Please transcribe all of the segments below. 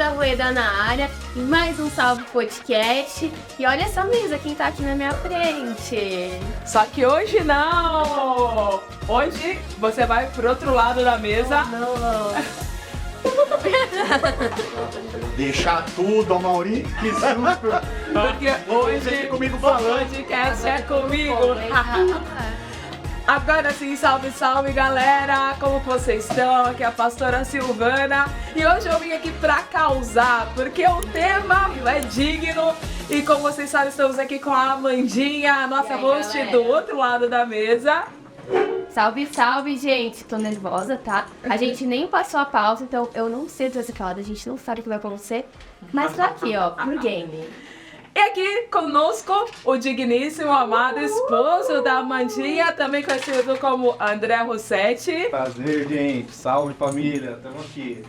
Ana Rueda na área, em mais um Salve Podcast. E olha essa mesa, quem tá aqui na minha frente. Só que hoje não! Hoje você vai pro outro lado da mesa. Não. Deixar tudo, Amaury, que susto! Porque hoje comigo falando. o podcast é comigo. Agora sim, salve, salve galera! Como vocês estão? Aqui é a pastora Silvana e hoje eu vim aqui pra causar, porque o tema é digno e como vocês sabem, estamos aqui com a Amandinha, a nossa aí, host galera? do outro lado da mesa. Salve, salve, gente. Tô nervosa, tá? A gente nem passou a pausa, então eu não sei dessa calada, a gente não sabe o que vai acontecer. Mas tá aqui, ó, pro game. E aqui conosco o digníssimo, amado esposo da Amandinha, também conhecido como André Rossetti. Prazer, gente. Salve, família. Estamos aqui.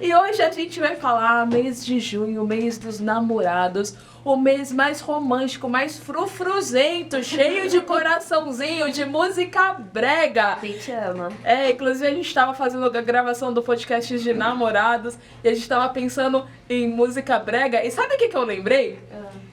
E hoje a gente vai falar mês de junho, mês dos namorados, o mês mais romântico, mais frufruzento, cheio de coraçãozinho, de música brega. A gente ama. Inclusive a gente estava fazendo a gravação do podcast de namorados e a gente estava pensando em música brega. E sabe o que eu lembrei?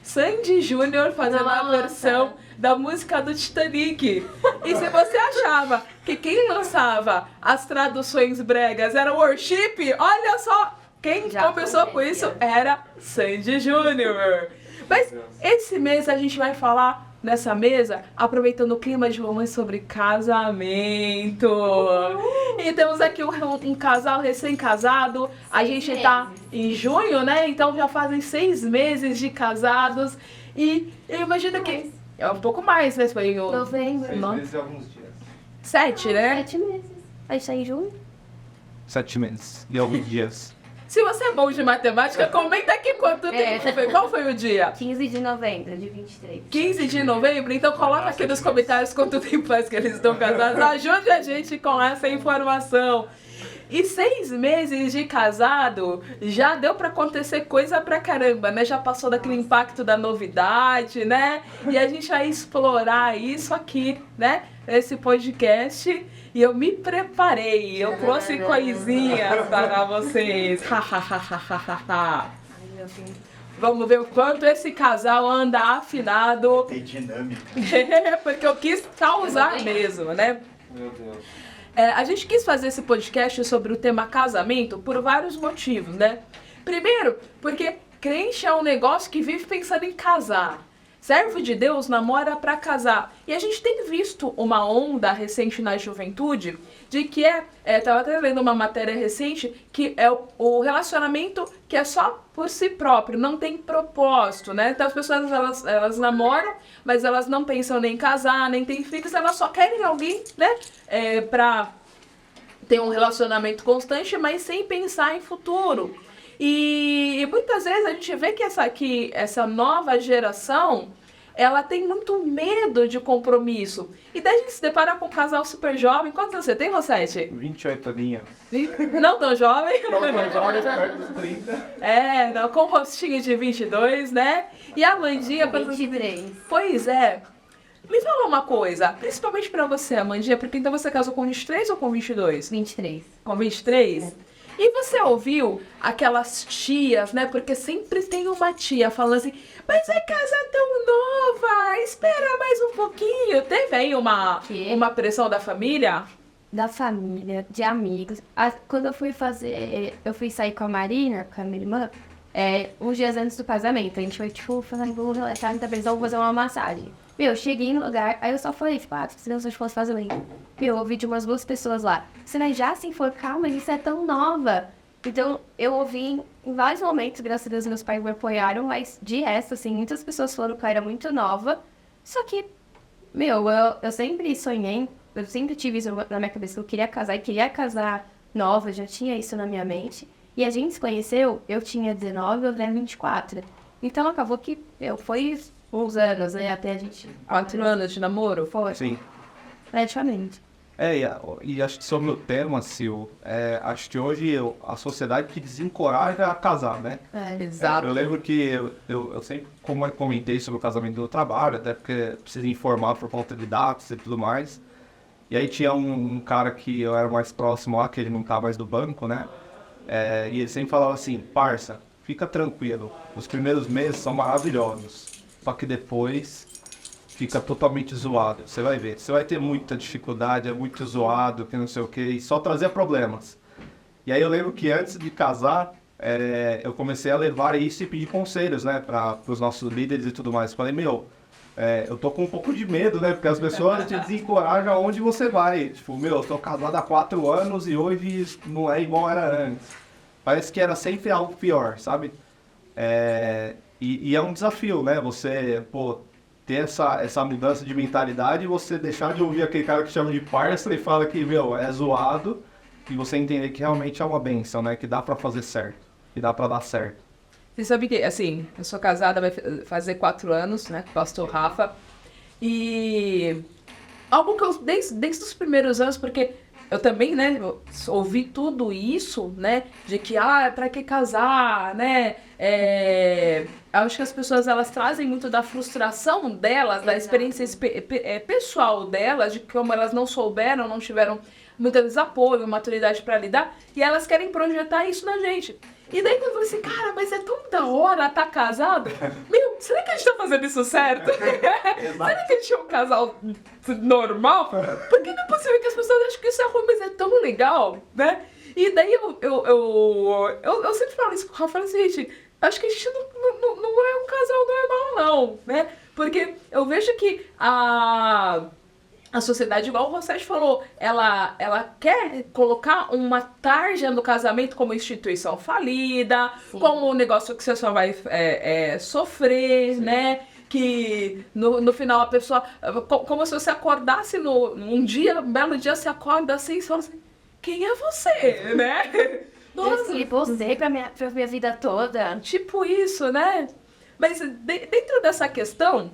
Sandy Júnior fazendo a Nossa. versão da música do Titanic. E se você achava que quem lançava as traduções bregas era o Worship, olha só, quem Já começou com acontece. isso era Sandy Júnior. Mas esse mês a gente vai falar nessa mesa, aproveitando o clima de romance, sobre casamento. E temos aqui um casal recém-casado. A gente tá em junho, né? Então já fazem 6 meses de casados. E eu imagino que é um pouco mais, né? Foi o Novembro. 6 Não. meses e alguns dias. 7, né? 7 meses. A gente tá em junho? 7 meses e alguns dias. Se você é bom de matemática, comenta aqui quanto tempo foi. Qual foi o dia? 15 de novembro de 23. 15 de novembro? Então coloca aqui nos comentários quanto tempo faz que eles estão casados. Ajude a gente com essa informação. E 6 meses de casado, já deu pra acontecer coisa pra caramba, né? Já passou daquele impacto da novidade, né? E a gente vai explorar isso aqui, né? Nesse podcast. E eu me preparei, eu trouxe coisinhas para vocês. Ai, meu Deus. Vamos ver o quanto esse casal anda afinado. Tem dinâmica. Porque eu quis causar mesmo, né? Meu Deus. A gente quis fazer esse podcast sobre o tema casamento por vários motivos, né? Primeiro, porque crente é um negócio que vive pensando em casar. Servo de Deus namora pra casar. E a gente tem visto uma onda recente na juventude de que tava até lendo uma matéria recente, que é o relacionamento que é só por si próprio, não tem propósito, né? Então as pessoas, elas namoram, mas elas não pensam nem em casar, nem tem filhos, elas só querem alguém, né? Pra ter um relacionamento constante, mas sem pensar em futuro. E muitas vezes a gente vê que essa nova geração, ela tem muito medo de compromisso. E daí a gente se depara com um casal super jovem. Quantos você tem, Rossetti? 28 aninhos. Não tão jovem. Perto dos 30. Não, com um rostinho de 22, né? E a Amandinha... 23. Pois é. Me fala uma coisa, principalmente pra você, Amandinha, porque então você casou com 23 ou com 22? 23. Com 23? E você ouviu aquelas tias, né? Porque sempre tem uma tia falando assim, mas vai casar tão nova, espera mais um pouquinho. Teve aí uma pressão da família? Da família, de amigos. Quando eu fui sair com a Marina, com a minha irmã, uns dias antes do casamento. A gente foi, falar, vamos relaxar, muita pressão, vou fazer uma massagem. Eu cheguei no lugar, aí eu só falei, se Deus fosse fazer eu ouvi de umas 2 pessoas lá. Você vai já se enforcar, mas isso é tão nova. Então, eu ouvi em vários momentos, graças a Deus, meus pais me apoiaram, mas de resto, assim, muitas pessoas falaram que eu era muito nova. Só que, eu sempre sonhei, eu sempre tive isso na minha cabeça, que eu queria casar e queria casar nova, já tinha isso na minha mente. E a gente se conheceu, eu tinha 19, eu tinha 24. Então, acabou que foi uns anos, né, até a gente... 4 anos de namoro? Foi, Sim. praticamente. E acho que sobre o tema, Sil, acho que hoje a sociedade que desencoraja a casar, né? Exato. Eu lembro que eu sempre comentei sobre o casamento do trabalho, até porque preciso informar por conta de dados e tudo mais. E aí tinha um cara que eu era mais próximo lá, que ele não tá mais do banco, né? E ele sempre falava assim, parça, fica tranquilo, os primeiros meses são maravilhosos, só que depois fica totalmente zoado. Você vai ver, você vai ter muita dificuldade, é muito zoado, que não sei o que, e só trazia problemas. E aí eu lembro que antes de casar, eu comecei a levar isso e pedir conselhos, né, para os nossos líderes e tudo mais. Falei, eu tô com um pouco de medo, né, porque as pessoas te desencorajam aonde você vai. Tipo, eu tô casado há 4 anos e hoje não é igual era antes. Parece que era sempre algo pior, sabe? E é um desafio, né, você, ter essa mudança de mentalidade e você deixar de ouvir aquele cara que chama de parça e fala que, é zoado, e você entender que realmente é uma bênção, né? Que dá pra fazer certo, que dá pra dar certo. Você sabe que, assim, eu sou casada, vai fazer 4 anos, né, com o pastor Rafa, e algo que eu, desde os primeiros anos, porque eu também, né, ouvi tudo isso, né, de que, pra que casar, né, acho que as pessoas, elas trazem muito da frustração delas, da experiência pessoal delas, de como elas não souberam, não tiveram muitas vezes apoio, maturidade pra lidar, e elas querem projetar isso na gente. E daí quando eu falei assim, cara, mas é tão da hora tá casado? Será que a gente tá fazendo isso certo? Será que a gente é um casal normal? Porque não é possível que as pessoas achem que isso é ruim, mas é tão legal, né? E daí eu sempre falo isso com o Rafa, assim, gente, acho que a gente não é um casal normal, não, né? Porque eu vejo que a sociedade, igual o Rossetti falou, ela quer colocar uma tarja no casamento como instituição falida, sim, como um negócio que você só vai sofrer, sim, né? Que no final a pessoa, como se você acordasse um dia, um belo dia, você acorda assim e fala assim, quem é você, né? Nossa, eu você pra minha vida toda. Tipo isso, né? Mas dentro dessa questão,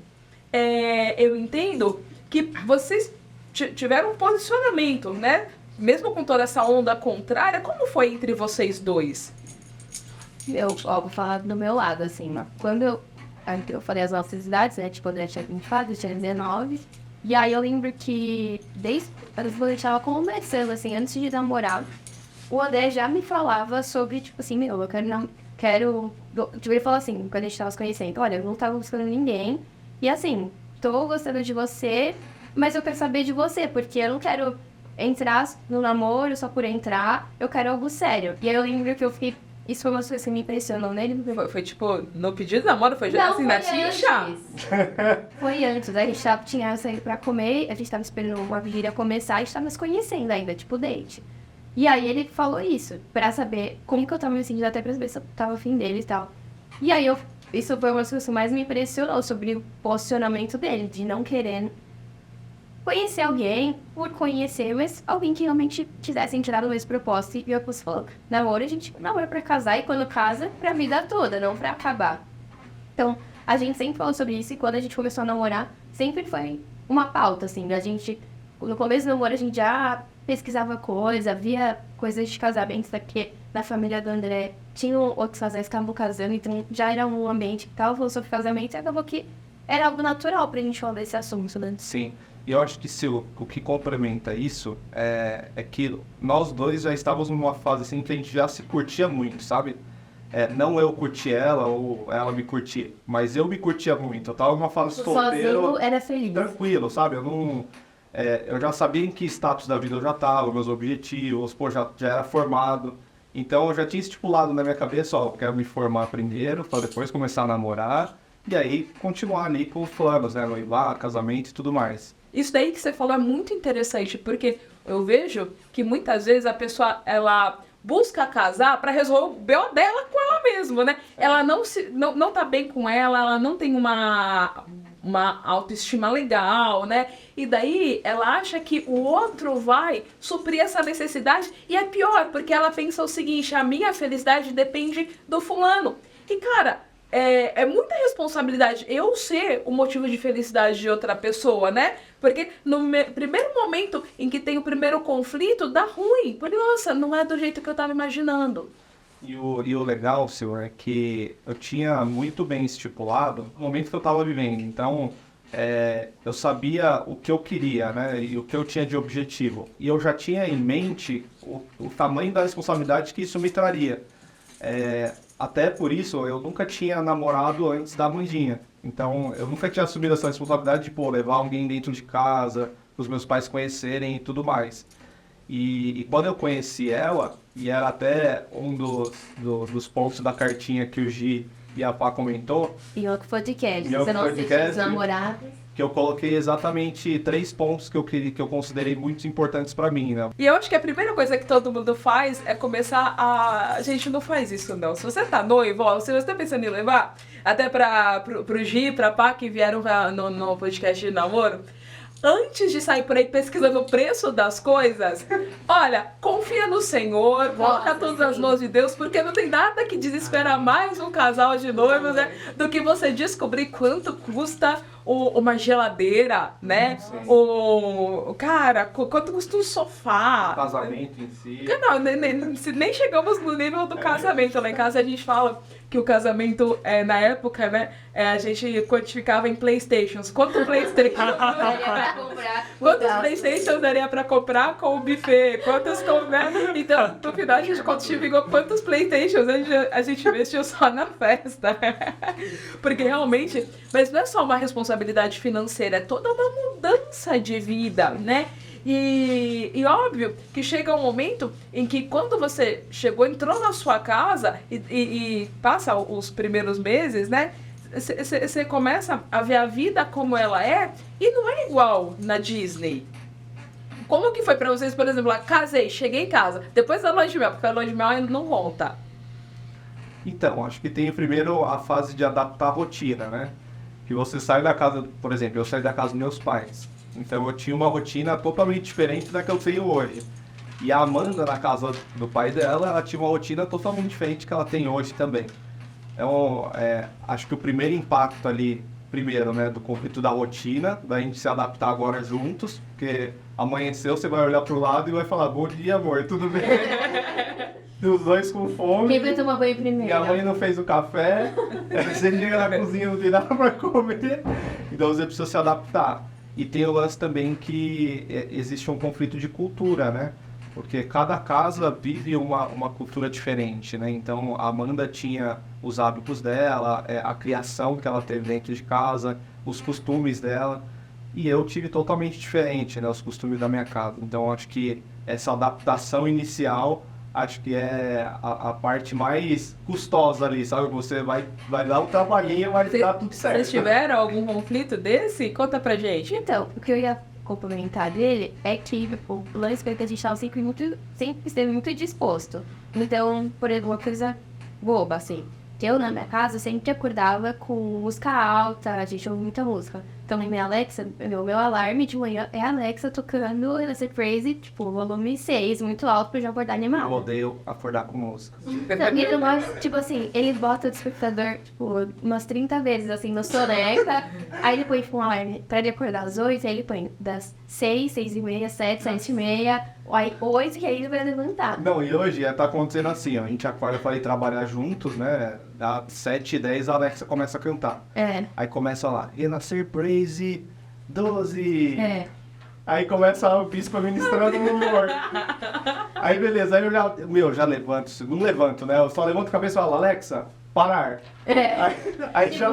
eu entendo que vocês tiveram um posicionamento, né? Mesmo com toda essa onda contrária, como foi entre vocês dois? Vou falar do meu lado, assim, quando eu falei as nossas idades, né? Tipo, eu tinha 24, eu tinha 19. E aí eu lembro que desde quando eu tava começando, assim, antes de namorar, o André já me falava sobre, tipo assim, eu quero... Tipo, ele falou assim, quando a gente tava se conhecendo, olha, eu não tava buscando ninguém. E assim, tô gostando de você, mas eu quero saber de você, porque eu não quero entrar no namoro só por entrar, eu quero algo sério. E aí eu lembro que eu fiquei... Isso foi uma coisa que me impressionou nele. Foi tipo, no pedido de namoro? Foi já assim, na tincha? Foi antes, a gente tinha saído pra comer, a gente tava esperando a vigília começar, a gente tava se conhecendo ainda, tipo, date. E aí ele falou isso, pra saber como que eu tava me sentindo, até pra saber se eu tava afim dele e tal. E aí isso foi uma das coisas que mais me impressionou sobre o posicionamento dele, de não querer conhecer alguém por conhecer, mas alguém que realmente quisesse entrar no mesmo propósito. E eu falou, namoro, a gente namora pra casar, e quando casa, pra vida toda, não pra acabar. Então, a gente sempre falou sobre isso, e quando a gente começou a namorar, sempre foi uma pauta, assim, a gente, no começo do namoro, a gente já pesquisava coisa, via coisas de casamento, porque na família do André tinham outros casais que estavam casando, então já era um ambiente que estava falando sobre casamento, e acabou que era algo natural pra gente falar desse assunto, né? Sim, e eu acho que o que complementa isso é que nós dois já estávamos numa fase assim que a gente já se curtia muito, sabe? Não eu curti ela ou ela me curtia, mas eu me curtia muito. Eu tava numa fase solteiro, sozinho era feliz, tranquilo, sabe? Eu já sabia em que status da vida eu já tava, meus objetivos, já era formado. Então eu já tinha estipulado na minha cabeça, eu quero me formar primeiro, para depois começar a namorar, e aí continuar ali com os planos, né? Noivar, casamento e tudo mais. Isso daí que você falou é muito interessante, porque eu vejo que muitas vezes a pessoa, ela busca casar para resolver o B.O. dela com ela mesma, né? Ela não tá bem com ela não tem uma autoestima legal, né? E daí ela acha que o outro vai suprir essa necessidade, e é pior, porque ela pensa o seguinte, a minha felicidade depende do fulano. E cara, é muita responsabilidade eu ser o motivo de felicidade de outra pessoa, né? Porque no primeiro momento em que tem o primeiro conflito, dá ruim. Porque, nossa, não é do jeito que eu tava imaginando. E o legal, senhor, é que eu tinha muito bem estipulado o momento que eu tava vivendo. Então, eu sabia o que eu queria, né? E o que eu tinha de objetivo. E eu já tinha em mente o tamanho da responsabilidade que isso me traria. Até por isso, eu nunca tinha namorado antes da Amandinha. Então, eu nunca tinha assumido essa responsabilidade de, levar alguém dentro de casa, para os meus pais conhecerem e tudo mais. E quando eu conheci ela, e era até um dos pontos da cartinha que o Gi e a Pá comentou. E outro podcast, E outro você não podcast, os namorados. Que eu coloquei exatamente 3 pontos que eu considerei muito importantes pra mim, né? E eu acho que a primeira coisa que todo mundo faz é começar a... Gente, não faz isso, não. Se você tá noivo, ó, se você tá pensando em levar, até pro Gi, pra Pá, que vieram no podcast de namoro, antes de sair por aí pesquisando o preço das coisas, olha, confia no Senhor, coloca todas as mãos de Deus, porque não tem nada que desespera mais um casal de noivos, né, do que você descobrir quanto custa uma geladeira, né? Cara, quanto custa um sofá? O casamento em si. Não, nem chegamos no nível do casamento. Lá em casa a gente fala que o casamento, na época, né, a gente quantificava em Playstations. Quantos Playstations daria pra comprar com o buffet? Então, no final a gente quantificou quantos Playstations a gente investiu só na festa. Porque realmente, mas não é só uma responsabilidade financeira, é toda uma mudança de vida, né? E óbvio que chega um momento em que quando você entrou na sua casa e passa os primeiros meses, né? Você começa a ver a vida como ela é e não é igual na Disney. Como que foi pra vocês, por exemplo, lá, casei, cheguei em casa, depois da lua de mel, porque a lua de mel ainda não volta. Então, acho que tem primeiro a fase de adaptar a rotina, né? Que você sai da casa, por exemplo, eu saí da casa dos meus pais. Então eu tinha uma rotina totalmente diferente da que eu tenho hoje. E a Amanda, na casa do pai dela, ela tinha uma rotina totalmente diferente que ela tem hoje também. Então, acho que o primeiro impacto ali, né, do conflito da rotina, da gente se adaptar agora juntos, porque amanheceu, você vai olhar pro lado e vai falar, bom dia, amor, tudo bem? E os dois com fome. Quem vai tomar banho primeiro? Minha mãe não fez o café, você chega na cozinha, não tem nada pra comer, então você precisa se adaptar. E tem o lance também que existe um conflito de cultura, né? Porque cada casa vive uma cultura diferente, né? Então, a Amanda tinha os hábitos dela, a criação que ela teve dentro de casa, os costumes dela. E eu tive totalmente diferente, né? Os costumes da minha casa. Então, acho que essa adaptação inicial, acho que é a parte mais custosa ali, sabe? Você vai dar um trabalhinho, mas dá tudo certo. Vocês tiveram algum conflito desse? Conta pra gente. Então, o que eu ia complementar dele é que o lance que a gente estava sempre esteve muito disposto. Então, por exemplo, uma coisa boba, assim, que eu na minha casa sempre acordava com música alta, a gente ouve muita música. Então, minha Alexa, meu alarme de manhã é a Alexa tocando essa Crazy, tipo, volume 6, muito alto pra eu já acordar animal. Eu odeio acordar com música. Então, ele gosta, tipo assim, ele bota o despertador, tipo, umas 30 vezes, assim, no soneca. Aí ele põe, tipo, um alarme pra ele acordar às 8, aí ele põe das 6, 6h30, 7, 7h30, aí 8, que aí ele vai levantar. Não, e hoje tá acontecendo assim, ó, a gente acorda pra ir trabalhar juntos, né? Às 7h10 a Alexa começa a cantar. Aí começa lá, Renascer Praise 12. Aí começa o bispo ministrando no humor. Aí beleza, aí eu já levanto, não levanto, né? Eu só levanto a cabeça e falo, Alexa, parar. Aí já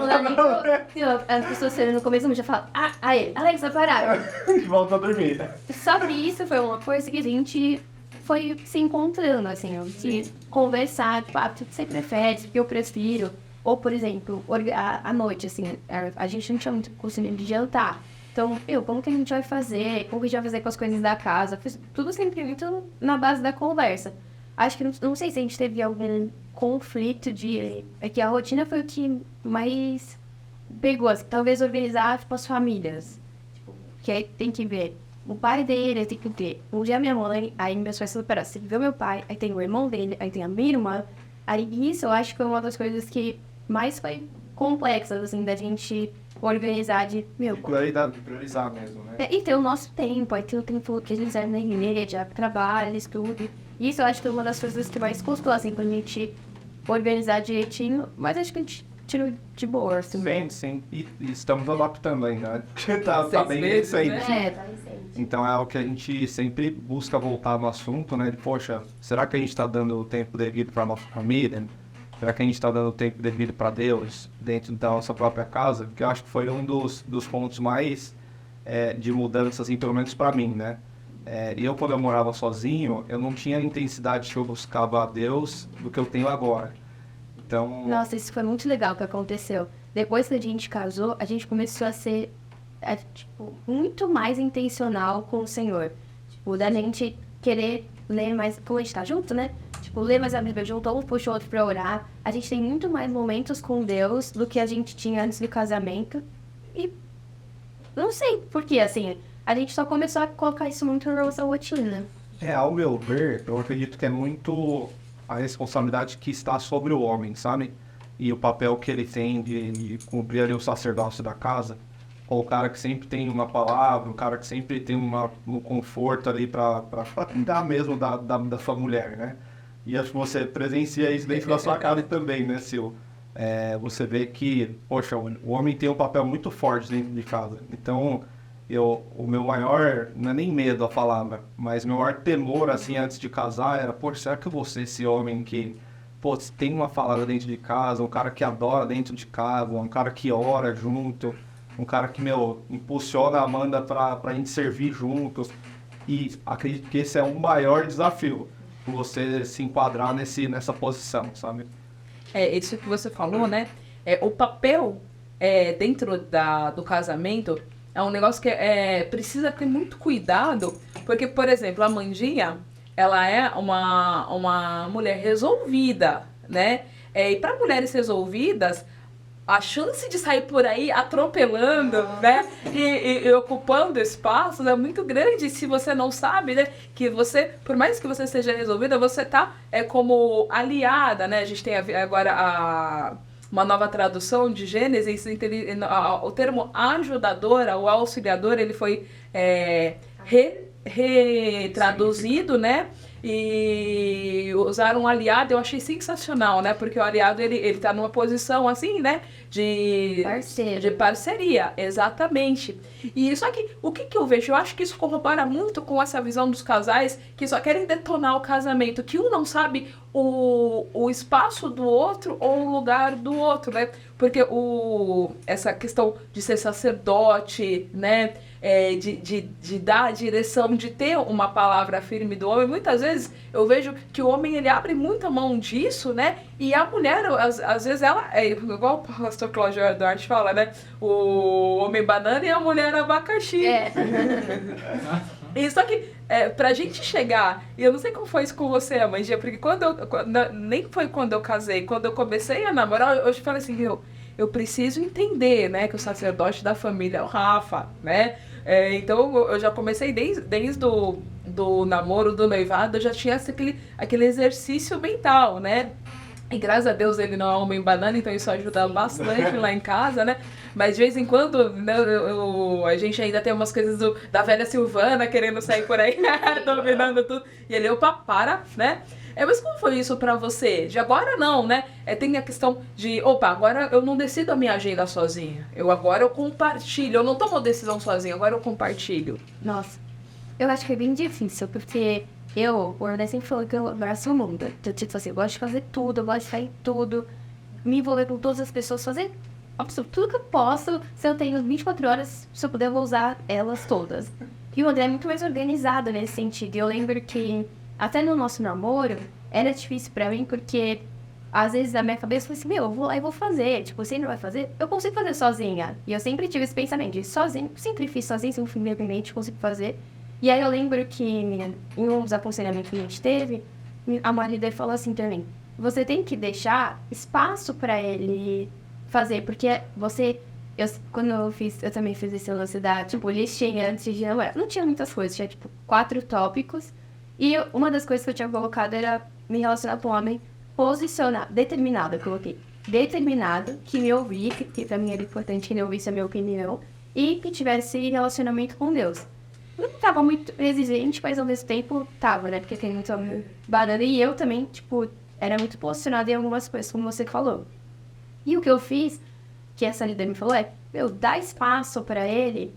as pessoas no começo já falam, aí, Alexa, parar. E volta a dormir. Só que isso foi uma coisa que a gente foi se encontrando, assim, de conversar, tipo, o que você prefere, o que eu prefiro. Ou, por exemplo, à noite, assim, a gente não tinha muito costume de jantar. Então, como que a gente vai fazer? Como que a gente vai fazer com as coisas da casa? Tudo sempre muito na base da conversa. Acho que, não sei se a gente teve algum conflito é que a rotina foi o que mais pegou, assim, talvez organizar, tipo, as famílias. Tipo, que aí tem que ver o pai dele, tem que ter um dia minha mãe, aí meus pais se separaram. Se vê o meu pai, aí tem o irmão dele, aí tem a minha irmã. Aí isso eu acho que foi uma das coisas que mais foi complexas, assim, da gente organizar priorizar mesmo, né? E ter o nosso tempo, aí tem o tempo que a gente sai na igreja, trabalha, estuda. Isso eu acho que é uma das coisas que mais custou, assim, pra gente organizar direitinho. Mas acho que a gente tiro de boa, assim. Sim. E estamos adaptando ainda. Tá bem meses, recente. né? Tá recente. Então é algo que a gente sempre busca voltar no assunto, né? De, poxa, será que a gente está dando o tempo devido para nossa família? Será que a gente está dando o tempo devido para Deus dentro da nossa própria casa? Porque eu acho que foi um dos pontos mais de mudança, assim, pelo menos para mim, né? E eu, quando eu morava sozinho, eu não tinha a intensidade que eu buscava a Deus do que eu tenho agora. Então, Nossa, isso foi muito legal que aconteceu. Depois que a gente casou, a gente começou a ser, tipo, muito mais intencional com o Senhor. Tipo, da gente querer ler mais, como a gente tá junto, né? Tipo, ler mais a Bíblia junto, um puxa o outro pra orar. A gente tem muito mais momentos com Deus do que a gente tinha antes do casamento. E não sei por quê, assim, a gente só começou a colocar isso muito na nossa rotina. ao meu ver, eu acredito que é muito a responsabilidade que está sobre o homem, sabe? E o papel que ele tem de cumprir ali o sacerdócio da casa. Ou o cara que sempre tem uma palavra, o cara que sempre tem um conforto ali para cuidar mesmo da sua mulher, né? E acho que você presencia isso dentro da sua casa também, né, Sil? Você vê que, poxa, o homem tem um papel muito forte dentro de casa. Então, o meu maior, não é nem medo a palavra, mas meu maior temor, assim, antes de casar era, poxa, será que eu vou ser esse homem que, pô, tem uma palavra dentro de casa, um cara que adora dentro de casa, um cara que ora junto, um cara que, impulsiona a Amanda pra gente servir juntos. E acredito que esse é um maior desafio, você se enquadrar nessa posição, sabe? Isso que você falou, né? O papel dentro do casamento é um negócio que precisa ter muito cuidado, porque, por exemplo, a Mandinha, ela é uma mulher resolvida, né? E para mulheres resolvidas, a chance de sair por aí atropelando, né, e ocupando espaços é muito grande se você não sabe, né, que você, por mais que você seja resolvida, você tá como aliada, né, a gente tem agora uma nova tradução de Gênesis, o termo ajudadora ou auxiliadora, ele foi retraduzido, né, e usaram aliado, eu achei sensacional, né? Porque o aliado, ele tá numa posição assim, né? De parceria, exatamente. E só que, o que eu vejo? Eu acho que isso corrobora muito com essa visão dos casais que só querem detonar o casamento, que um não sabe o espaço do outro ou o lugar do outro, né? Porque essa questão de ser sacerdote, né? De dar a direção, de ter uma palavra firme do homem. Muitas vezes eu vejo que o homem ele abre muita mão disso, né? E a mulher, às vezes, ela igual o pastor Cláudio Duarte fala, né? O homem banana e a mulher abacaxi. E só que pra gente chegar, e eu não sei como foi isso com você, Amandia, porque nem foi quando eu casei, quando eu comecei a namorar, eu falei assim, eu preciso entender, né, que o sacerdote da família é o Rafa, né? Então eu já comecei desde do namoro, do noivado, eu já tinha aquele exercício mental, né? E graças a Deus ele não é homem banana, então isso ajuda bastante lá em casa, né? Mas de vez em quando, né, a gente ainda tem umas coisas da velha Silvana querendo sair por aí, dominando tudo. E ele, opa, para, né? Mas como foi isso pra você? De agora não, né? Tem a questão de, opa, agora eu não decido a minha agenda sozinha. Agora eu compartilho, eu não tomo decisão sozinha, agora eu compartilho. Nossa, eu acho que é bem difícil, porque o Ornei sempre falou que eu abraço o mundo. Então, tipo assim, eu gosto de fazer tudo, eu gosto de sair em tudo, me envolver com todas as pessoas, fazer absolutamente tudo que eu posso. Se eu tenho 24 horas, se eu puder, eu vou usar elas todas. E o André é muito mais organizado nesse sentido. E eu lembro que, até no nosso namoro, era difícil pra mim, porque às vezes na minha cabeça eu falei assim, eu vou lá e vou fazer. Tipo, você não vai fazer? Eu consigo fazer sozinha. E eu sempre tive esse pensamento de sozinho, sempre fiz sozinho, sempre fui independente, consigo fazer. E aí eu lembro que em um dos aconselhamentos que a gente teve, a marido falou assim também, você tem que deixar espaço pra ele fazer, porque quando eu também fiz esse lance da, tipo, listinha antes de namorar, não tinha muitas coisas, tinha, tipo, 4 tópicos, e uma das coisas que eu tinha colocado era me relacionar com um homem posicionado, determinado, eu coloquei, determinado, que me ouvisse, que pra mim era importante que ele ouvisse a minha opinião, e que tivesse relacionamento com Deus. Não tava muito exigente, mas ao mesmo tempo tava, né, porque tem muito banana, e eu também, tipo, era muito posicionada em algumas coisas, como você falou. E o que eu fiz, que essa líder me falou, dá espaço pra ele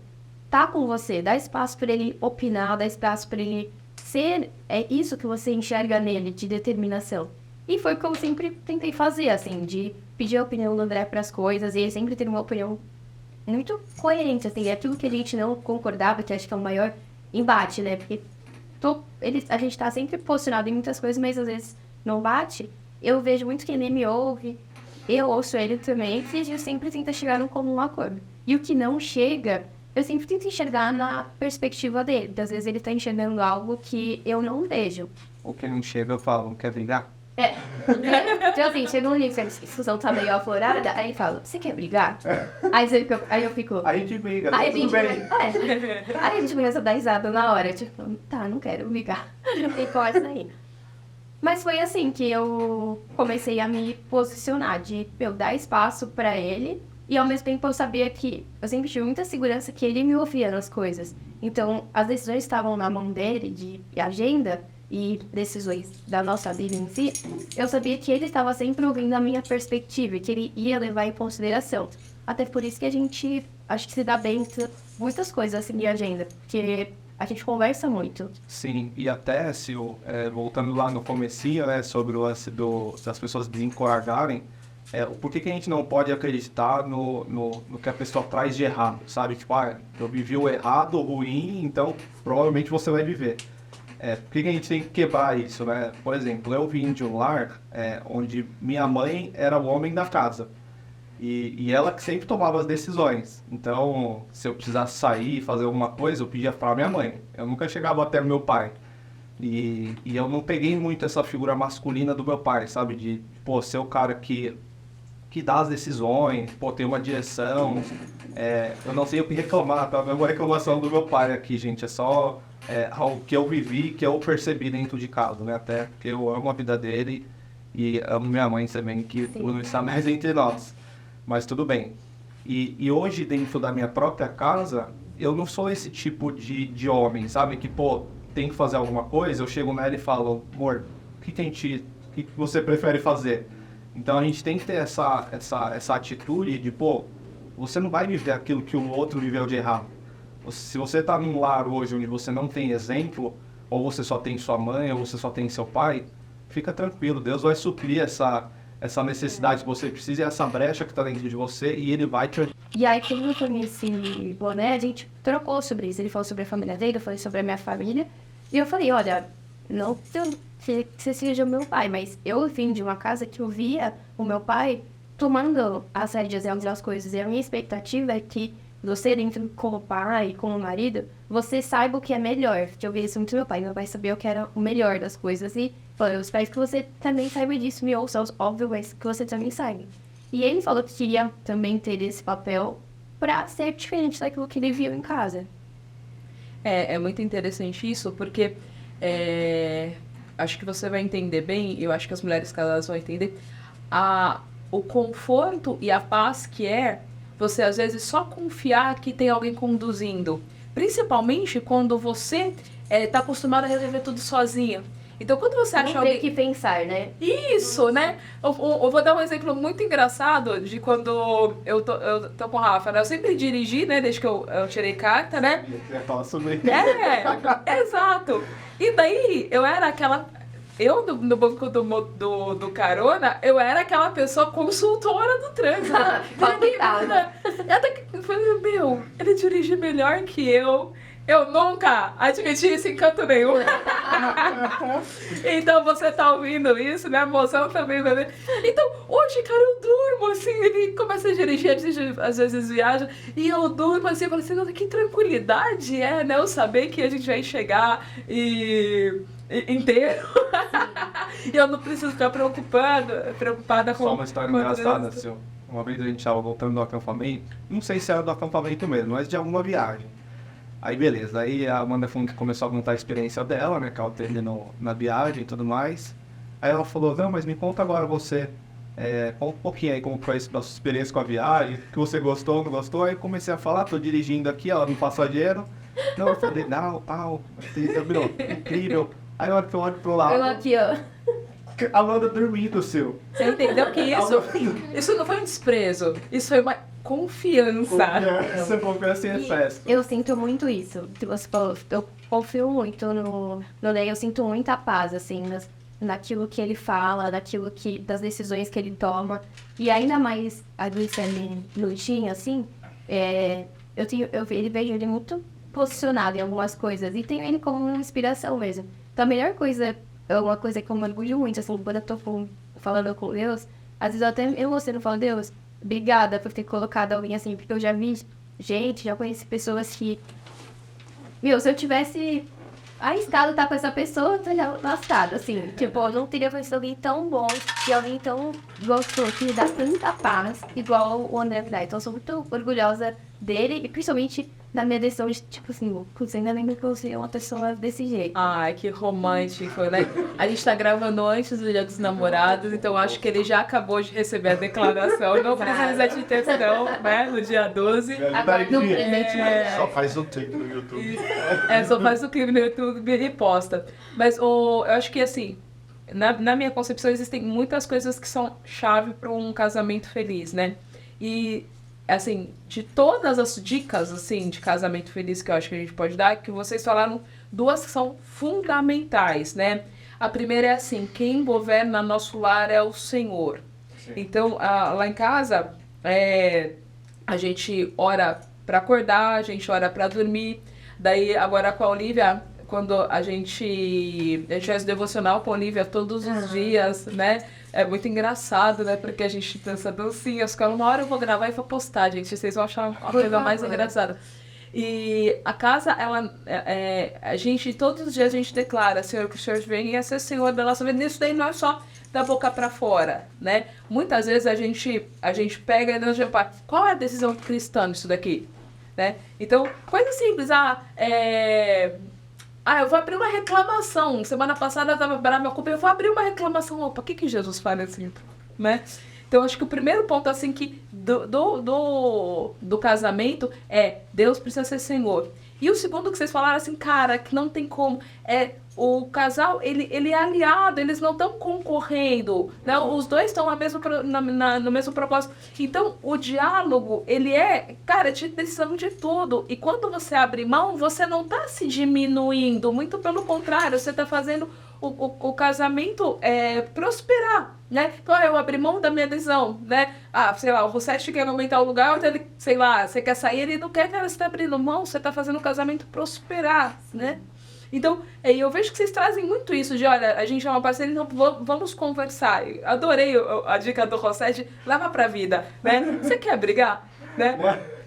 tá com você, dá espaço pra ele opinar, dá espaço pra ele ser isso que você enxerga nele, de determinação. E foi o que eu sempre tentei fazer, assim, de pedir a opinião do André pras coisas, e ele sempre ter uma opinião muito coerente, assim, é aquilo que a gente não concordava, que acho que é o maior embate, né? Porque a gente tá sempre posicionado em muitas coisas, mas às vezes não bate. Eu vejo muito que ele me ouve, eu ouço ele também, e a gente sempre tenta chegar num comum acordo. E o que não chega, eu sempre tento enxergar na perspectiva dele, porque às vezes ele tá enxergando algo que eu não vejo. O que não chega, eu falo, não quer brigar? Então assim, chega um nível que a discussão tá meio aflorada, aí ele fala, você quer brigar? Aí eu fico... Aí a gente briga, Aí a tudo gente, bem. aí a gente começa a dar risada na hora, tipo, tá, não quero brigar. E corta daí. Mas foi assim que eu comecei a me posicionar, de eu dar espaço pra ele, e ao mesmo tempo eu sabia que eu sempre tive muita segurança que ele me ouvia nas coisas. Então, as decisões estavam na mão dele, de agenda e decisões da nossa vida em si, eu sabia que ele estava sempre ouvindo a minha perspectiva, e que ele ia levar em consideração. Até por isso que a gente, acho que se dá bem em muitas coisas assim de agenda, porque a gente conversa muito. Sim, e até voltando lá no comecinho, né, sobre o lance se as pessoas desencorajarem, por que a gente não pode acreditar no que a pessoa traz de errado, sabe? Tipo, eu vivi o errado, o ruim, então provavelmente você vai viver. Por que a gente tem que quebrar isso, né? Por exemplo, eu vim de um lar onde minha mãe era o homem da casa. E ela que sempre tomava as decisões. Então, se eu precisasse sair, fazer alguma coisa, eu pedia para minha mãe. Eu nunca chegava até meu pai. E eu não peguei muito essa figura masculina do meu pai, sabe? De, ser o cara que dá as decisões, ter uma direção. Eu não sei o que reclamar, tá? A mesma reclamação do meu pai aqui, gente. É só o que eu vivi, que eu percebi dentro de casa, né? Até porque eu amo a vida dele e amo minha mãe também, que não está mais entre nós. Mas tudo bem. E hoje, dentro da minha própria casa, eu não sou esse tipo de homem, sabe? Que, tem que fazer alguma coisa, eu chego nela e falo, amor, o que você prefere fazer? Então a gente tem que ter essa atitude de, você não vai viver aquilo que o outro viveu de errado. Se você tá num lar hoje onde você não tem exemplo, ou você só tem sua mãe, ou você só tem seu pai, fica tranquilo, Deus vai suprir essa necessidade que você precisa e essa brecha que tá dentro de você, e ele vai te ajudar. E aí, quando eu conheci o Boné, a gente trocou sobre isso. Ele falou sobre a família dele, eu falei sobre a minha família. E eu falei, olha, não que você seja o meu pai, mas eu vim de uma casa que eu via o meu pai tomando as rédeas das coisas. E a minha expectativa é que você, dentro como pai, como marido, você saiba o que é melhor. Que eu vi isso muito do meu pai. Meu pai sabia o que era o melhor das coisas. E falei, eu espero que você também saiba disso, me ouça, óbvio, mas que você também saiba. E ele falou que queria também ter esse papel pra ser diferente daquilo que ele viu em casa. É muito interessante isso, porque acho que você vai entender bem, eu acho que as mulheres casadas vão entender, o conforto e a paz que você às vezes só confiar que tem alguém conduzindo. Principalmente quando você tá acostumado a resolver tudo sozinha. Então, quando você acha alguém... Não tem que pensar, né? Isso, né? Eu vou dar um exemplo muito engraçado de quando eu tô com o Rafa, né? Eu sempre dirigi, né? Desde que eu tirei carta, né? Você ia falar sobre isso. Exato. E daí, eu era aquela... no banco do carona, eu era aquela pessoa consultora do trânsito. Até que eu falei, ele dirige melhor que eu. Eu nunca admiti isso em canto nenhum. Então você tá ouvindo isso, minha emoção também vai ver. Então, hoje, cara, eu durmo assim, ele começa a dirigir, às vezes viaja, e eu durmo assim, eu falo assim, que tranquilidade né? Eu saber que a gente vai chegar inteiro. E eu não preciso ficar preocupada com... Só uma história engraçada, senhor. Uma vez a gente estava voltando do acampamento, não sei se era do acampamento mesmo, mas de alguma viagem. Aí beleza, aí a Amanda Funk começou a contar a experiência dela, né, que ela teve na viagem e tudo mais. Aí ela falou, não, mas me conta agora você, conta um pouquinho aí como foi a sua experiência com a viagem, que você gostou, não gostou. Aí comecei a falar, tô dirigindo aqui, ela no passageiro. Não, eu falei, não, incrível. Aí a hora que eu olho pro lado... Eu aqui, ó. A Amanda dormindo, seu. Você entendeu que isso não foi um desprezo, isso foi uma confiança. Você confiança em excesso. Eu sinto muito isso. Você falou, eu confio muito no Ney, eu sinto muita paz, assim, naquilo que ele fala, das decisões que ele toma. E ainda mais a Luciane Lutinha, assim, ele vejo ele muito posicionado em algumas coisas. E tenho ele como uma inspiração mesmo. Então a melhor coisa, é uma coisa que eu me orgulho muito, assim, quando eu tô falando com Deus, às vezes eu até emociono e falo, Deus, obrigada por ter colocado alguém assim, porque eu já vi gente, já conheci pessoas que... Meu, se eu tivesse arriscado estar com essa pessoa, eu teria lascado, assim. Tipo, eu não teria conhecido alguém tão bom e alguém tão gostoso, que me dá tanta paz, igual o André me dá. Então eu sou muito orgulhosa dele e principalmente da minha decisão de, tipo assim, você ainda lembra que eu sou uma pessoa desse jeito. Ai, que romântico, né? A gente tá gravando antes do Dia dos Namorados, então acho que ele já acabou de receber a declaração. Não precisa de textão, né? No dia 12. Só faz o clipe no YouTube. Só faz o clipe no YouTube e reposta. Mas eu acho que, assim, na minha concepção, existem muitas coisas que são chave para um casamento feliz, né? E, assim, de todas as dicas, assim, de casamento feliz que eu acho que a gente pode dar, que vocês falaram, duas que são fundamentais, né? A primeira é assim, quem governa nosso lar é o Senhor. Sim. Então, lá em casa, a gente ora para acordar, a gente ora para dormir. Daí, agora com a Olivia, quando a gente faz devocional com a Olivia todos os dias, né? É muito engraçado, né? Porque a gente dança dancinhas, que uma hora eu vou gravar e vou postar, gente. Vocês vão achar a coisa mais engraçada. E a casa, a gente, todos os dias a gente declara, Senhor, que o Senhor venha ser Senhor da nossa vida. Isso daí não é só da boca pra fora, né? Muitas vezes a gente pega e nós já fala, qual é a decisão cristã nisso daqui? Né? Então, coisa simples, eu vou abrir uma reclamação. Semana passada eu estava brava, minha culpa, eu vou abrir uma reclamação. Opa, o que Jesus fala assim, né? Então, acho que o primeiro ponto, assim, que do casamento é Deus precisa ser Senhor. E o segundo que vocês falaram, assim, cara, que não tem como, o casal, ele é aliado, eles não estão concorrendo, né? Os dois estão no mesmo propósito. Então, o diálogo, ele cara, de decisão de tudo. E quando você abre mão, você não está se diminuindo, muito pelo contrário, você está fazendo o casamento prosperar, né? Então, eu abri mão da minha decisão, né? Sei lá, o Rossete quer aumentar o lugar, então ele, sei lá, você quer sair, ele não quer, cara, você está abrindo mão, você está fazendo o casamento prosperar, né? Então, eu vejo que vocês trazem muito isso de, olha, a gente é uma parceria, então vamos conversar. Adorei a dica do Rossete, leva pra vida, né? Você quer brigar? Né?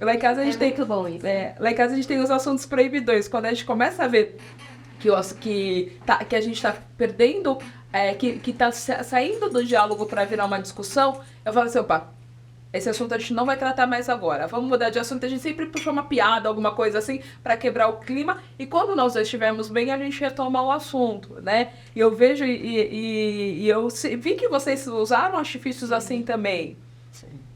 Lá em casa a gente tem muito bom isso. Lá em casa a gente tem os assuntos proibidores. Quando a gente começa a ver que a gente tá perdendo, que tá saindo do diálogo para virar uma discussão, eu falo assim, opa, esse assunto a gente não vai tratar mais agora. Vamos mudar de assunto. A gente sempre puxa uma piada, alguma coisa assim, para quebrar o clima. E quando nós estivermos bem, a gente retoma o assunto, né? E eu vejo e eu vi que vocês usaram artifícios assim também.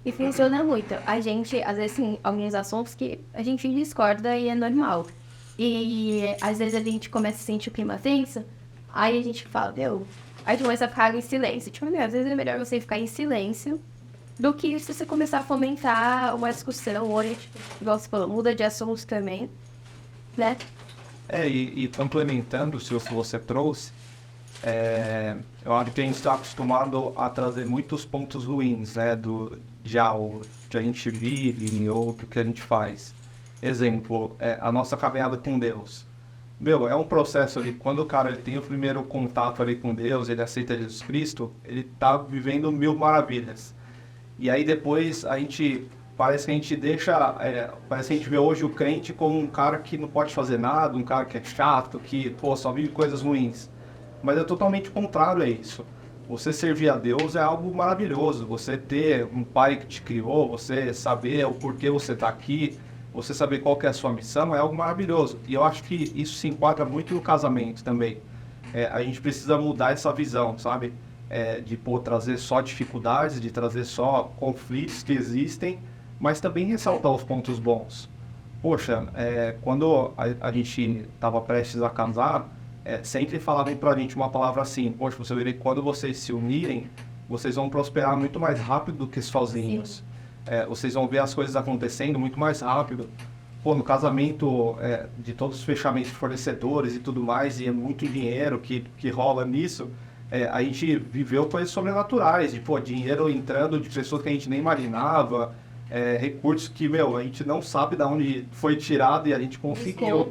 E funciona muito. A gente, às vezes, tem alguns assuntos que a gente discorda e é normal. E às vezes a gente começa a sentir o clima tenso, aí a gente fala, aí a gente começa a ficar em silêncio. Tipo, às vezes é melhor você ficar em silêncio do que se você começar a fomentar uma discussão, ou igual você falou, muda de assunto também, né? E complementando o que você trouxe, eu acho que a gente está acostumado a trazer muitos pontos ruins, né, o que a gente vive ou do que a gente faz. Exemplo, a nossa caminhada com Deus. É um processo ali, quando o cara ele tem o primeiro contato ali com Deus, ele aceita Jesus Cristo, ele tá vivendo 1000 maravilhas. E aí depois parece que a gente vê hoje o crente como um cara que não pode fazer nada, um cara que é chato, que só vive coisas ruins. Mas é totalmente contrário a isso. Você servir a Deus é algo maravilhoso. Você ter um pai que te criou, você saber o porquê você está aqui, você saber qual que é a sua missão é algo maravilhoso. E eu acho que isso se enquadra muito no casamento também. A gente precisa mudar essa visão, sabe? De trazer só dificuldades, de trazer só conflitos que existem, mas também ressaltar os pontos bons. Poxa, quando a gente estava prestes a casar, sempre falavam pra gente uma palavra assim, poxa, você vê que quando vocês se unirem, vocês vão prosperar muito mais rápido do que sozinhos. Vocês vão ver as coisas acontecendo muito mais rápido. Pô, no casamento de todos os fechamentos de fornecedores e tudo mais, e é muito dinheiro que rola nisso, a gente viveu coisas sobrenaturais, de dinheiro entrando de pessoas que a gente nem imaginava, recursos que, a gente não sabe de onde foi tirado e a gente conseguiu.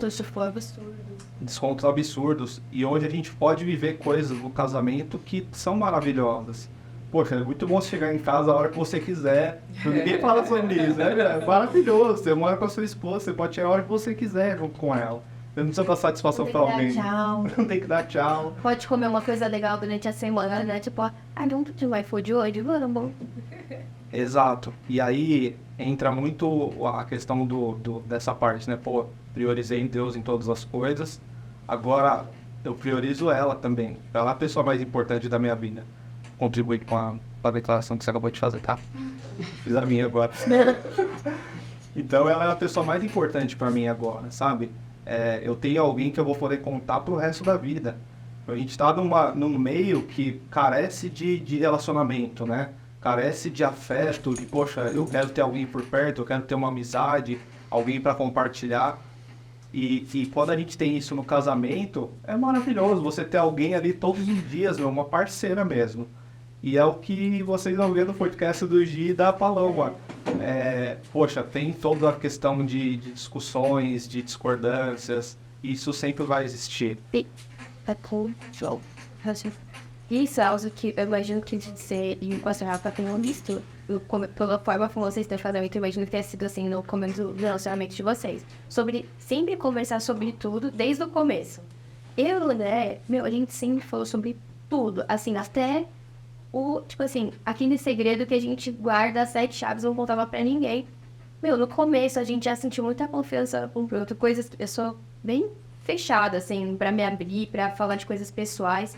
Descontos absurdos. E hoje a gente pode viver coisas no casamento que são maravilhosas. Poxa, é muito bom chegar em casa a hora que você quiser. Ninguém fala sobre isso, né? É maravilhoso. Você mora com a sua esposa, você pode chegar a hora que você quiser junto com ela. Você não precisa dar satisfação pra alguém. Não tem que dar tchau. Pode comer uma coisa legal durante a semana, né? Tipo, vamos pedir um iFood hoje? Vamos. Exato. E aí entra muito a questão dessa parte, né? Priorizei em Deus em todas as coisas. Agora eu priorizo ela também. Ela é a pessoa mais importante da minha vida. Contribuir com a declaração que você acabou de fazer, tá? Fiz a minha agora. Então ela é a pessoa mais importante pra mim agora, sabe? Eu tenho alguém que eu vou poder contar pro resto da vida. A gente tá num meio que carece de relacionamento, né? Carece de afeto, de, poxa, eu quero ter alguém por perto, eu quero ter uma amizade, alguém pra compartilhar. E quando a gente tem isso no casamento, é maravilhoso você ter alguém ali todos os dias, uma parceira mesmo. E é o que vocês vão ver no podcast do Gi e da Paloma. Poxa, tem toda a questão de discussões, de discordâncias, isso sempre vai existir. Isso é algo que eu imagino que você e o pastor Rafa tenham visto. Pela forma como vocês estão fazendo, eu imagino que tenha sido assim no começo do relacionamento de vocês. Sobre sempre conversar sobre tudo desde o começo. Eu, né, a gente sempre falou sobre tudo, assim, até aquele segredo que a gente guarda as 7 chaves, não contava pra ninguém. No começo a gente já sentiu muita confiança um pro outro, eu sou bem fechada, assim, pra me abrir, pra falar de coisas pessoais.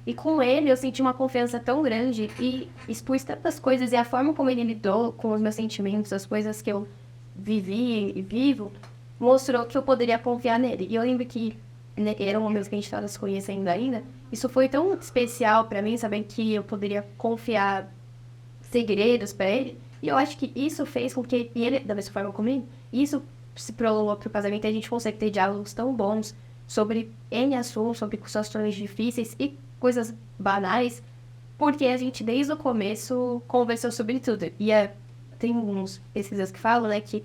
E com ele eu senti uma confiança tão grande e expus tantas coisas, e a forma como ele lidou com os meus sentimentos, as coisas que eu vivi e vivo, mostrou que eu poderia confiar nele. E eu lembro que era um momento que a gente estava se conhecendo ainda, isso foi tão especial pra mim, saber que eu poderia confiar segredos pra ele. E eu acho que isso fez com que, e ele, da mesma forma comigo, isso se prolongou pro casamento, e a gente consegue ter diálogos tão bons sobre N assuntos, sobre situações difíceis e coisas banais, porque a gente desde o começo conversou sobre tudo. E tem uns pesquisas que falam, né, que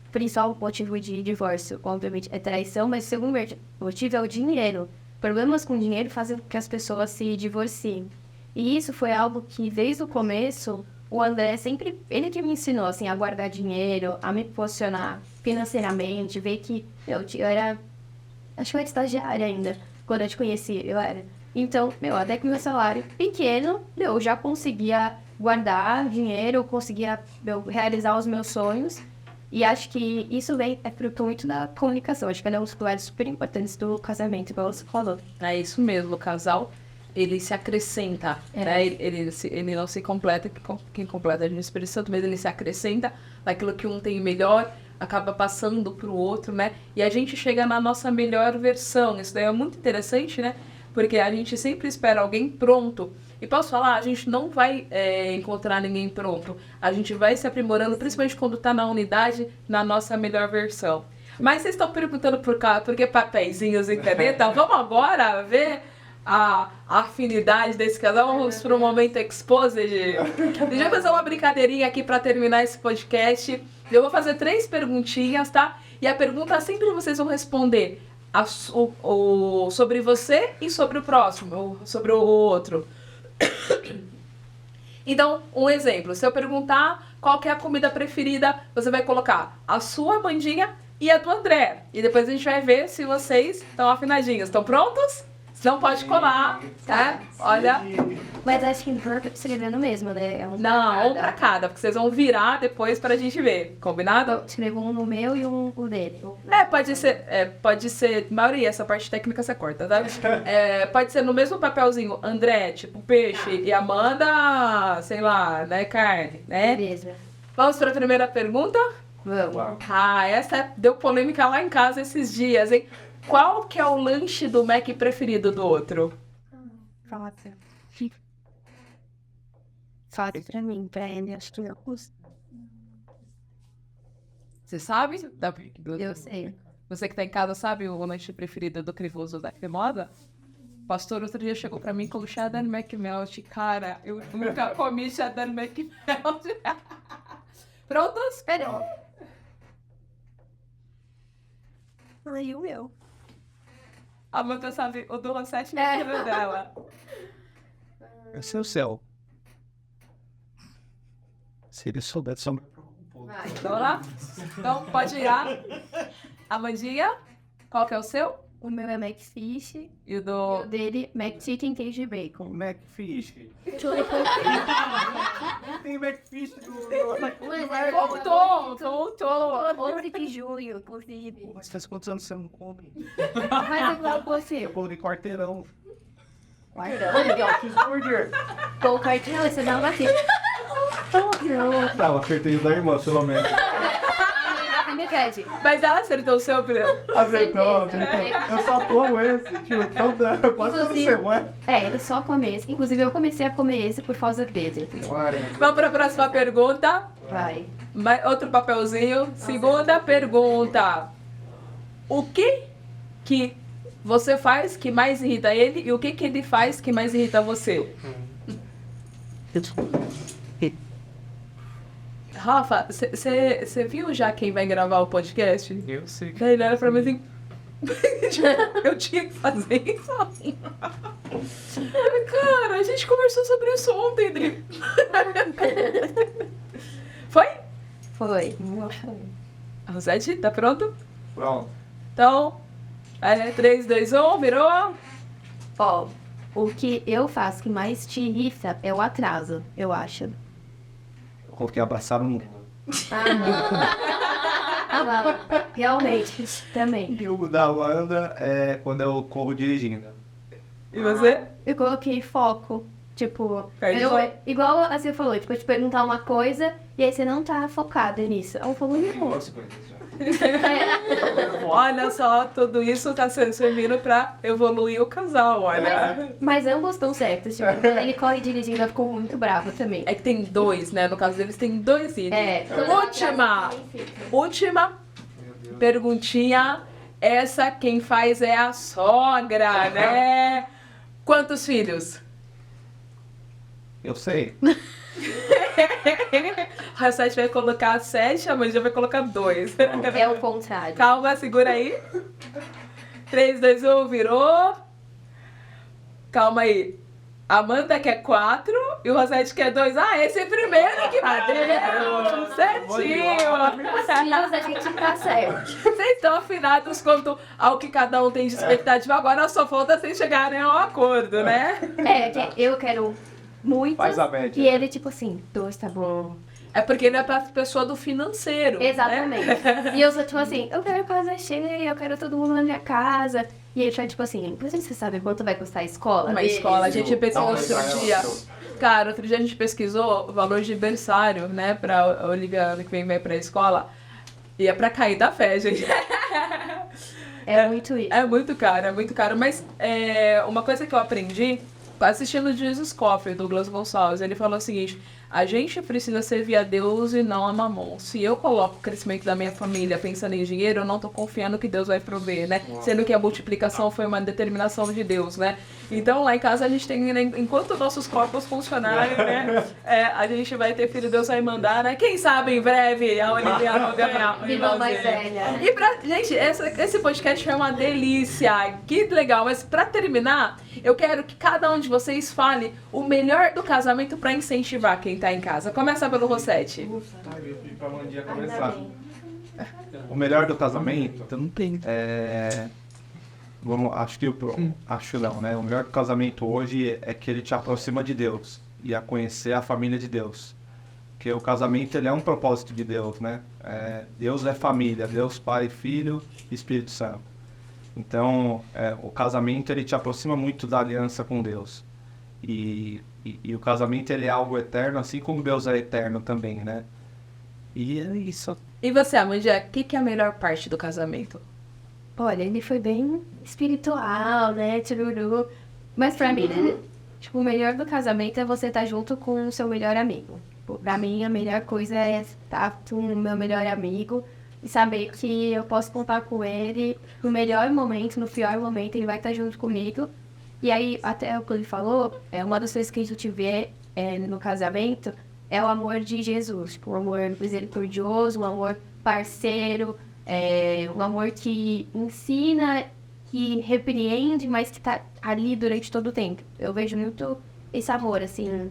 o principal motivo de divórcio, obviamente, é traição, mas o segundo motivo é o dinheiro. Problemas com dinheiro fazem com que as pessoas se divorciem. E isso foi algo que, desde o começo, o André sempre, ele que me ensinou, assim, a guardar dinheiro, a me posicionar financeiramente, ver que eu era, acho que eu era estagiária ainda, quando eu te conheci, eu era. Então, até que meu salário pequeno, eu já conseguia guardar dinheiro, eu conseguia realizar os meus sonhos. E acho que isso é fruto muito da comunicação. Acho que é um dos pilares super importantes do casamento, igual você falou. É isso mesmo, o casal, ele se acrescenta, né? Ele não se completa, quem completa é o Espírito Santo, mas ele se acrescenta naquilo que um tem melhor, acaba passando pro outro, né? E a gente chega na nossa melhor versão. Isso daí é muito interessante, né? Porque a gente sempre espera alguém pronto. E posso falar, a gente não vai encontrar ninguém pronto. A gente vai se aprimorando, principalmente quando tá na unidade, na nossa melhor versão. Mas vocês estão perguntando por que papeizinhos e caneta? Vamos agora ver a afinidade desse casal. Vamos para o momento exposed. Deixa eu fazer uma brincadeirinha aqui para terminar esse podcast. Eu vou fazer 3 perguntinhas, tá? E a pergunta sempre vocês vão responder sobre você e sobre o próximo, sobre o outro. Então, um exemplo. Se eu perguntar qual que é a comida preferida, você vai colocar a sua, Amandinha, e a do André. E depois a gente vai ver se vocês estão afinadinhos. Estão prontos? Não pode colar, tá? Olha. Mas acho que escrevendo mesmo, né? Não, um pra cada, porque vocês vão virar depois pra gente ver. Combinado? Eu escrevo um no meu e um no dele. Pode ser, maioria, essa parte técnica você corta, tá? Pode ser no mesmo papelzinho, André, tipo peixe, e Amanda, sei lá, né, carne, né? Beleza. Vamos pra primeira pergunta? Vamos. Essa deu polêmica lá em casa esses dias, hein? Qual que é o lanche do Mac preferido do outro? Fácil. Fácil pra mim, pra ele, acho que não custa. Você sabe? Eu sei. Você que tá em casa sabe o lanche preferido do Crivoso da Cremosa? O pastor outro dia chegou pra mim com cheddar McMelt. Cara, eu nunca comi cheddar McMelt. Prontos? Perdão. Aí o meu. A Amanda sabe o do Rossetti preferido dela. Esse é o céu. Se ele soubesse só... Vamos lá? Então, pode ir lá. Amandinha, qual que é o seu? O meu é McFish E o e o do... dele McChicken Queijo e Bacon. Macfish. Mas Tem Macfish do... Voltou. 11 de julho, inclusive. Mas faz quantos anos você não come? Mas igual você. Eu como de quarteirão. Cheeseburger. Com o cartão, você dá uma aqui. Tá, eu acertei o da irmã, pelo menos. Mas ela acertou o seu, Bruno. Acertou. Eu só como esse, tio. Então dá quase toda semana. Ele só come esse. Inclusive, eu comecei a comer esse por causa dele. Vamos para a próxima pergunta. Vai. Outro papelzinho. Segunda pergunta. O que você faz que mais irrita ele e o que ele faz que mais irrita você? Rafa, você viu já quem vai gravar o podcast? Eu sei. Daí ele olha pra mim assim... Eu tinha que fazer isso. Cara, a gente conversou sobre isso ontem, Dri. Foi? Foi. Rosete, tá pronto? Pronto. Então, 3, 2, 1, virou. Ó, o que eu faço que mais te irrita é o atraso, eu acho. Eu coloquei abraçado no... Realmente, também. E o da Wanda é quando eu corro dirigindo. E você? Eu coloquei foco. Tipo, Perde igual a você falou, tipo, eu te perguntar uma coisa e aí você não tá focada nisso. Eu falo, não. Olha só, tudo isso tá servindo pra evoluir o casal, olha. Mas ambos estão certos. Tipo, ele corre dirigindo, eu fico muito brava também. É que tem dois, né? No caso deles tem dois itens. Última perguntinha. Essa quem faz é a sogra, né? Quantos filhos? Eu sei. A Sete vai colocar 7, a mãe já vai colocar 2. É o contrário. Calma, segura aí. 3, 2, 1, virou. Calma aí. Amanda quer 4 e o Rosete quer 2. Ah, esse é primeiro que bateu. Certinho. Mas a gente tá certo. Vocês estão afinados quanto ao que cada um tem de expectativa. Agora só falta vocês chegarem ao acordo, né? Que eu quero muito. Faz a média. E ele, tipo assim, 2 tá bom. É porque ele é pra pessoa do financeiro. Exatamente. Né? E eu sou tipo assim, eu quero casa cheia, eu quero todo mundo na minha casa. E ele tá tipo assim, por exemplo, você sabe quanto vai custar a escola? Uma escola, a gente pesquisou Não, outro dia. Cara, outro dia a gente pesquisou o valor de berçário, né, pra Olivia ano que vem vai pra escola. E é pra cair da fé, gente. É muito isso. É muito caro, é muito caro. Mas uma coisa que eu aprendi assistindo Jesus Coffey, Douglas Gonçalves, ele falou o seguinte: a gente precisa servir a Deus e não a Mamon. Se eu coloco o crescimento da minha família pensando em dinheiro, eu não tô confiando que Deus vai prover, né? Sendo que a multiplicação foi uma determinação de Deus, né? Então lá em casa a gente tem, né, enquanto nossos corpos funcionarem, né? A gente vai ter filho, Deus vai mandar, né? Quem sabe em breve a Olivia vai ganhar um Irmã mais irmãozinho. velha. E gente, esse podcast foi uma delícia. Que legal. Mas pra terminar, eu quero que cada um de vocês fale o melhor do casamento pra incentivar quem tá em casa. Começa pelo Rossetti. Eu pedi pra Mandinha começar. O melhor do casamento? Eu não tenho. Acho não, né? O melhor do casamento hoje é que ele te aproxima de Deus e a conhecer a família de Deus. Porque o casamento ele é um propósito de Deus, né? Deus é família, Deus Pai, Filho e Espírito Santo. Então, o casamento ele te aproxima muito da aliança com Deus. E o casamento ele é algo eterno, assim como Deus é eterno também, né? E é isso. E você, Amanda, o que é a melhor parte do casamento? olha, ele foi bem espiritual, né, tchururu. Mas pra mim, né, tipo, o melhor do casamento é você estar junto com o seu melhor amigo. Tipo, pra mim, a melhor coisa é estar com o meu melhor amigo e saber que eu posso contar com ele no melhor momento, no pior momento, ele vai estar junto comigo. E aí, até o que ele falou, uma das coisas que a gente vê no casamento é o amor de Jesus. Tipo, um amor misericordioso, um amor parceiro, um amor que ensina, que repreende, mas que tá ali durante todo o tempo. Eu vejo muito esse amor, assim,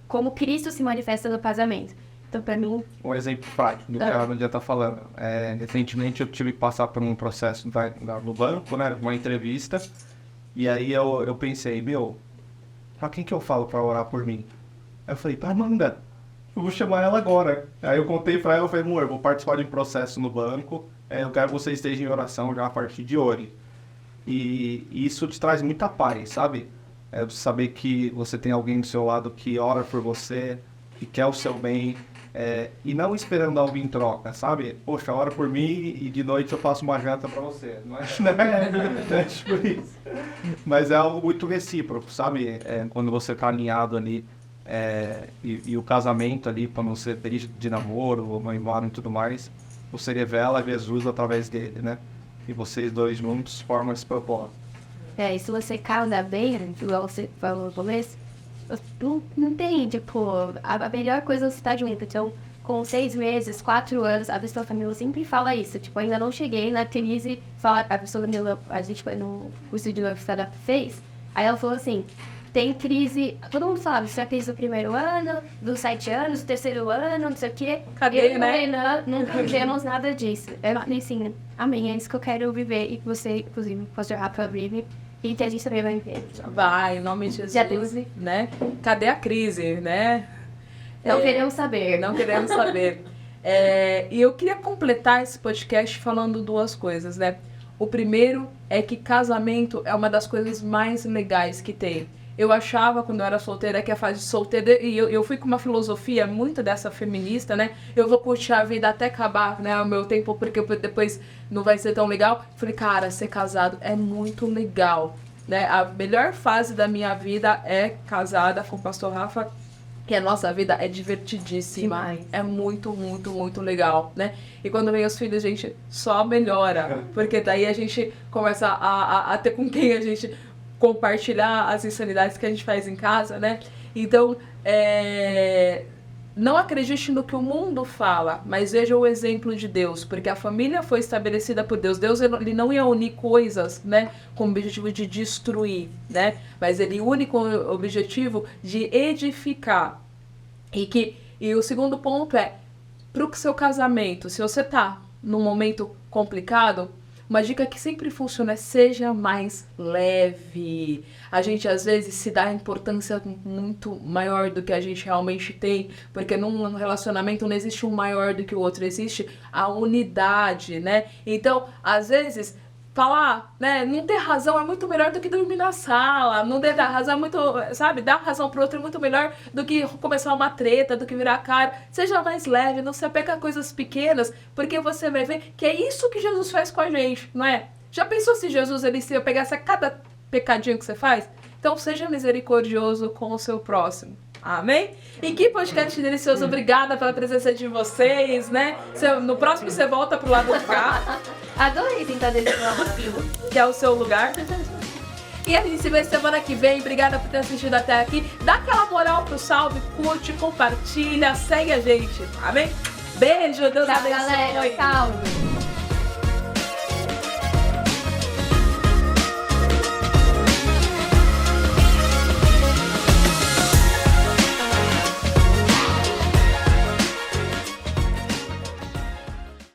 como Cristo se manifesta no casamento. Então, pra mim... Um exemplo prático do que a Nadia tá falando. Recentemente eu tive que passar por um processo no banco, né? Uma entrevista. E aí eu pensei, pra quem que eu falo pra orar por mim? Aí eu falei, pra Amanda, eu vou chamar ela agora. Aí eu contei pra ela, eu falei, amor, eu vou participar de um processo no banco. Eu quero que você esteja em oração já a partir de hoje. E isso te traz muita paz, sabe? Saber que você tem alguém do seu lado que ora por você, que quer o seu bem. E não esperando algo em troca, sabe? Poxa, ora por mim e de noite eu faço uma janta pra você. Não é tipo isso. Mas é algo muito recíproco, sabe? Quando você tá alinhado ali, e o casamento ali, quando você dirige de namoro, ou noivado e tudo mais, você revela Jesus através dele, né? E vocês dois juntos formam esse propósito. E se você casa bem, igual você falou no começo, não tem, tipo, a melhor coisa é você estar junto. Então, com 6 meses, 4 anos, a pessoa família sempre fala isso. Tipo, ainda não cheguei na crise, a pessoa a gente foi no curso de noiva que ela fez, aí ela falou assim, tem crise, todo mundo fala, isso é a crise do primeiro ano, dos 7 anos, do terceiro ano, não sei o quê. Cadê, né? Não vivemos nada disso. Eu falei assim, amém, é isso que eu quero viver e que você, inclusive, o pastor Rafa vive. E que a gente também vai ver. Vai, em nome de Jesus, né? Cadê a crise, né? Não queremos saber. Não queremos saber. E eu queria completar esse podcast falando 2 coisas, né? O primeiro é que casamento é uma das coisas mais legais que tem. Eu achava, quando eu era solteira, que a fase de solteira... E eu fui com uma filosofia muito dessa feminista, né? Eu vou curtir a vida até acabar, né? O meu tempo, porque depois não vai ser tão legal. Falei, cara, ser casado é muito legal, né? A melhor fase da minha vida é casada com o pastor Rafa. Que a nossa vida é divertidíssima. Demais. É muito, muito, muito legal, né? E quando vem os filhos, a gente só melhora. Porque daí a gente começa a ter com quem a gente... compartilhar as insanidades que a gente faz em casa, né? Então, não acredite no que o mundo fala, mas veja o exemplo de Deus, porque a família foi estabelecida por Deus. Deus, ele não ia unir coisas, né, com o objetivo de destruir, né? Mas ele une com o objetivo de edificar. E o segundo ponto é, para o seu casamento, se você tá num momento complicado, uma dica que sempre funciona é seja mais leve. A gente às vezes se dá importância muito maior do que a gente realmente tem, porque num relacionamento não existe um maior do que o outro, existe a unidade, né? Então, às vezes, falar, né, não ter razão é muito melhor do que dormir na sala, não ter razão é muito, sabe, dar razão pro outro é muito melhor do que começar uma treta, do que virar a cara. Seja mais leve, não se apega a coisas pequenas, porque você vai ver que é isso que Jesus faz com a gente, não é? Já pensou se Jesus, ele se pegasse a cada pecadinho que você faz? Então seja misericordioso com o seu próximo. Amém? E que podcast delicioso. Obrigada pela presença de vocês, né? No próximo você volta pro lado de cá. Adorei tentar desse que é o seu lugar. E a gente se vê semana que vem. Obrigada por ter assistido até aqui. Dá aquela moral pro salve, curte, compartilha, segue a gente. Amém? Beijo, Deus abençoe. Galera, salve.